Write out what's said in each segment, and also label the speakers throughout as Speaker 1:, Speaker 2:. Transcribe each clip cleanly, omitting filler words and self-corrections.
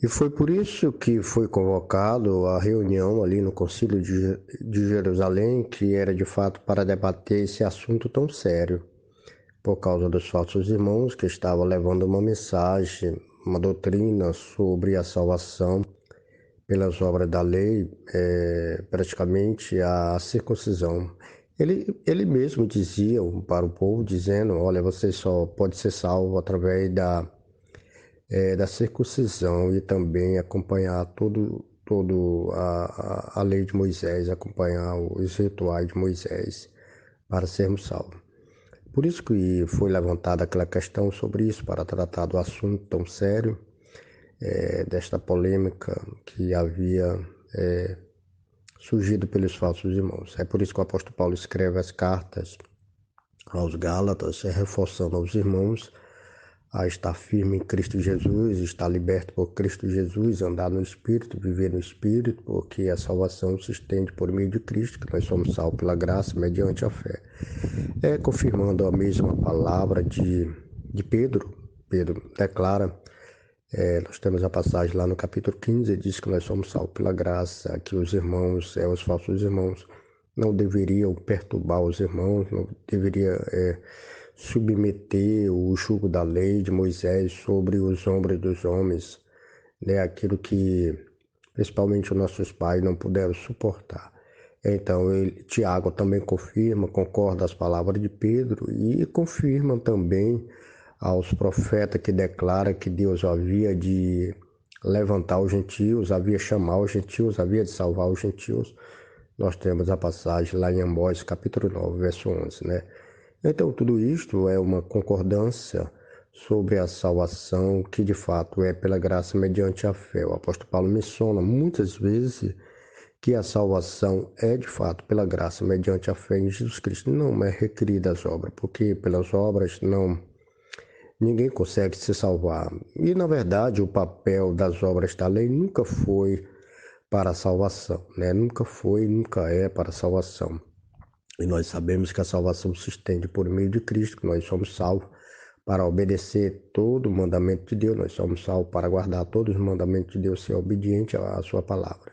Speaker 1: E foi por isso que foi convocado a reunião ali no Concílio de Jerusalém, que era de fato para debater esse assunto tão sério, por causa dos falsos irmãos que estavam levando uma mensagem, uma doutrina sobre a salvação pelas obras da lei, praticamente a circuncisão. Ele mesmo dizia para o povo, dizendo, olha, você só pode ser salvo através da circuncisão e também acompanhar todo a lei de Moisés, acompanhar os rituais de Moisés para sermos salvos. Por isso que foi levantada aquela questão sobre isso, para tratar do assunto tão sério, desta polêmica que havia surgido pelos falsos irmãos. É por isso que o apóstolo Paulo escreve as cartas aos Gálatas, reforçando aos irmãos a estar firme em Cristo Jesus, estar liberto por Cristo Jesus, andar no Espírito, viver no Espírito, porque a salvação se estende por meio de Cristo, que nós somos salvos pela graça, mediante a fé. Confirmando a mesma palavra de Pedro. Pedro declara, nós temos a passagem lá no capítulo 15, diz que nós somos salvos pela graça, que os irmãos, os falsos irmãos, não deveriam perturbar os irmãos, não deveriam submeter o jugo da lei de Moisés sobre os ombros dos homens, né? Aquilo que principalmente os nossos pais não puderam suportar. Então, Tiago também confirma, concorda às palavras de Pedro e confirma também aos profetas que declara que Deus havia de levantar os gentios, havia de chamar os gentios, havia de salvar os gentios. Nós temos a passagem lá em Amós, capítulo 9, verso 11, né? Então, tudo isto é uma concordância sobre a salvação que, de fato, é pela graça mediante a fé. O apóstolo Paulo menciona muitas vezes que a salvação é, de fato, pela graça mediante a fé em Jesus Cristo. Não é requerida as obras, porque pelas obras ninguém consegue se salvar. E, na verdade, o papel das obras da lei nunca foi para a salvação, né? Nunca foi e nunca é para a salvação. E nós sabemos que a salvação se estende por meio de Cristo, que nós somos salvos para obedecer todo o mandamento de Deus, nós somos salvos para guardar todos os mandamentos de Deus, ser obediente à sua palavra.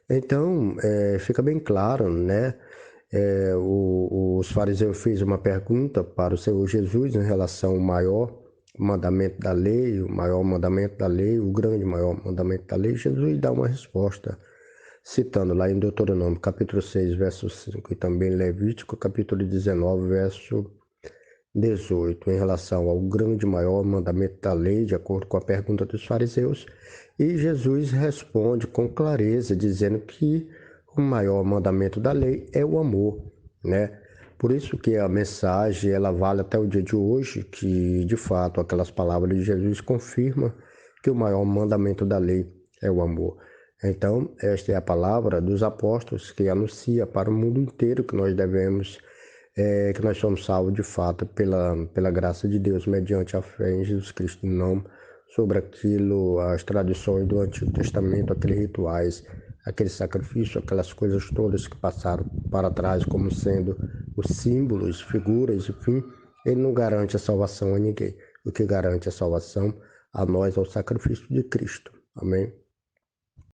Speaker 1: Então, fica bem claro, né? Os fariseus fez uma pergunta para o Senhor Jesus em relação ao maior mandamento da lei, o maior mandamento da lei, o grande maior mandamento da lei. Jesus dá uma resposta, citando lá em Deuteronômio, capítulo 6, verso 5, e também Levítico, capítulo 19, verso 18, em relação ao grande maior mandamento da lei, de acordo com a pergunta dos fariseus. E Jesus responde com clareza, dizendo que o maior mandamento da lei é o amor, né? Por isso que a mensagem, ela vale até o dia de hoje, que de fato aquelas palavras de Jesus confirmam que o maior mandamento da lei é o amor. Então, esta é a palavra dos apóstolos que anuncia para o mundo inteiro que nós devemos, que nós somos salvos de fato pela graça de Deus, mediante a fé em Jesus Cristo, não sobre aquilo, as tradições do Antigo Testamento, aqueles rituais, aqueles sacrifícios, aquelas coisas todas que passaram para trás como sendo os símbolos, figuras, enfim, ele não garante a salvação a ninguém. O que garante a salvação a nós é o sacrifício de Cristo. Amém?